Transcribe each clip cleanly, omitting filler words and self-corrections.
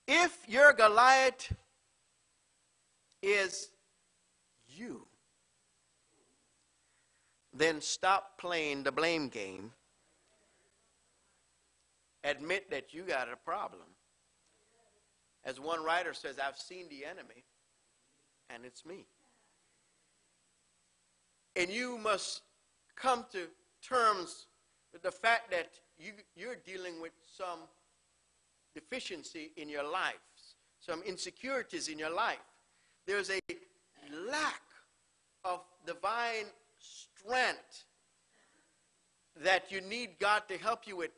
If your Goliath is you, then stop playing the blame game. Admit that you got a problem. As one writer says, I've seen the enemy, and it's me. And you must come to terms with the fact that you're dealing with some deficiency in your life, some insecurities in your life. There's a lack of divine strength that you need God to help you with.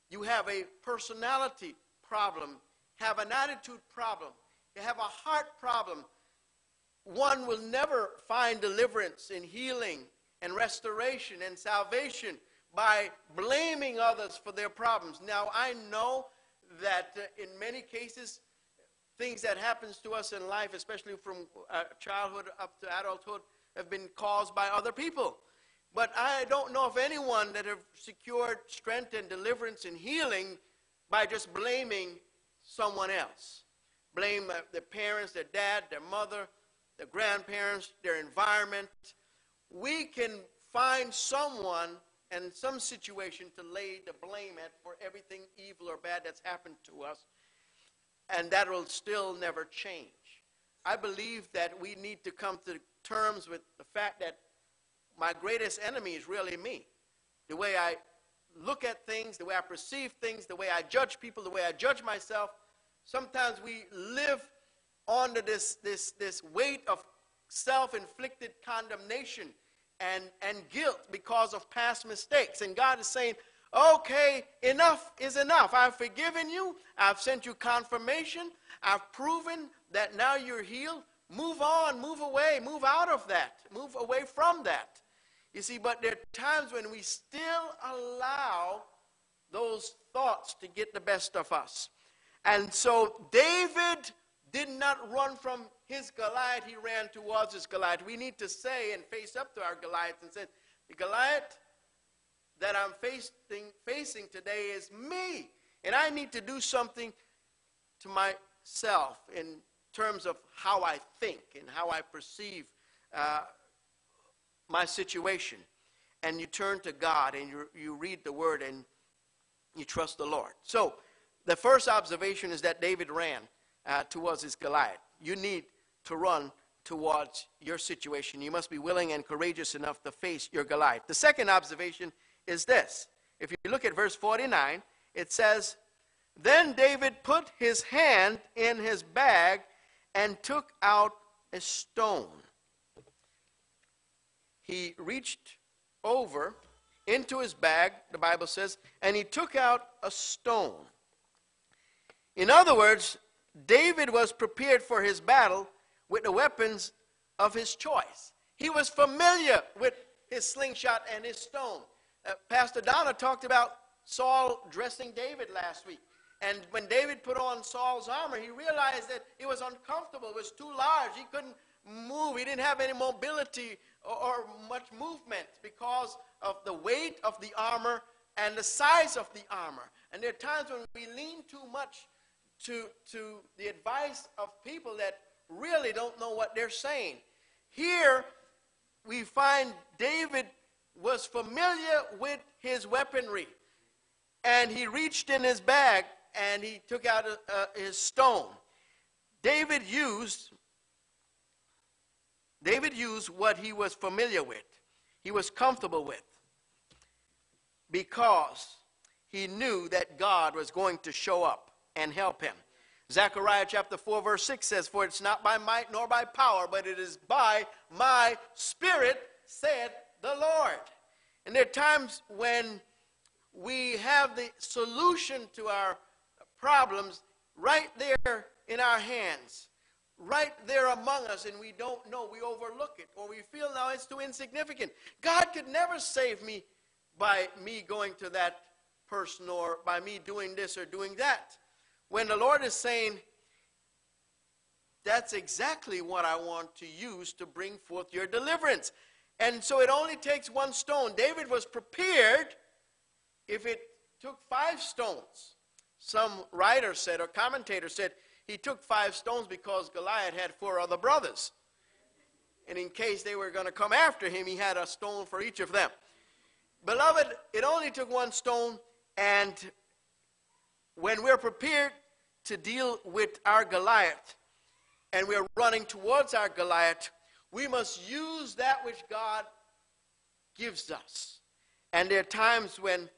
You have a personality problem, have an attitude problem, you have a heart problem. One will never find deliverance and healing and restoration and salvation by blaming others for their problems. Now, I know that in many cases, things that happens to us in life, especially from childhood up to adulthood, have been caused by other people. But I don't know of anyone that have secured strength and deliverance and healing by just blaming someone else. Blame their parents, their dad, their mother, their grandparents, their environment. We can find someone and some situation to lay the blame at for everything evil or bad that's happened to us, and that will still never change. I believe that we need to come to terms with the fact that my greatest enemy is really me. The way I look at things, the way I perceive things, the way I judge people, the way I judge myself. Sometimes we live under this weight of self-inflicted condemnation and guilt because of past mistakes. And God is saying, okay, enough is enough. I've forgiven you. I've sent you confirmation. I've proven that now you're healed. Move on, move away, move out of that. Move away from that. You see, but there are times when we still allow those thoughts to get the best of us. And so David did not run from his Goliath, he ran towards his Goliath. We need to say and face up to our Goliath and say, the Goliath that I'm facing today is me. And I need to do something to myself in terms of how I think and how I perceive my situation. And you turn to God and you read the word and you trust the Lord. So the first observation is that David ran towards his Goliath. You need to run towards your situation. You must be willing and courageous enough to face your Goliath. The second observation is this. If you look at verse 49, it says, then David put his hand in his bag and took out a stone. He reached over into his bag, the Bible says, and he took out a stone. In other words, David was prepared for his battle with the weapons of his choice. He was familiar with his slingshot and his stone. Pastor Donna talked about Saul dressing David last week. And when David put on Saul's armor, he realized that it was uncomfortable. It was too large. He couldn't move. He didn't have any mobility or much movement because of the weight of the armor and the size of the armor. And there are times when we lean too much to the advice of people that really don't know what they're saying. Here we find David was familiar with his weaponry, and he reached in his bag and he took out his stone. David used what he was familiar with, he was comfortable with, because he knew that God was going to show up and help him. Zechariah chapter 4 verse 6 says, for it's not by might nor by power, but it is by my spirit, said the Lord. And there are times when we have the solution to our problems right there in our hands, right there among us, and we don't know, we overlook it, or we feel now it's too insignificant. God could never save me by me going to that person or by me doing this or doing that. When the Lord is saying, that's exactly what I want to use to bring forth your deliverance. And so it only takes one stone. David was prepared if it took 5 stones some writer said, or commentator said, he took 5 stones because Goliath had 4 other brothers. And in case they were going to come after him, he had a stone for each of them. Beloved, it only took 1 stone, and when we're prepared to deal with our Goliath, and we're running towards our Goliath, we must use that which God gives us. And there are times when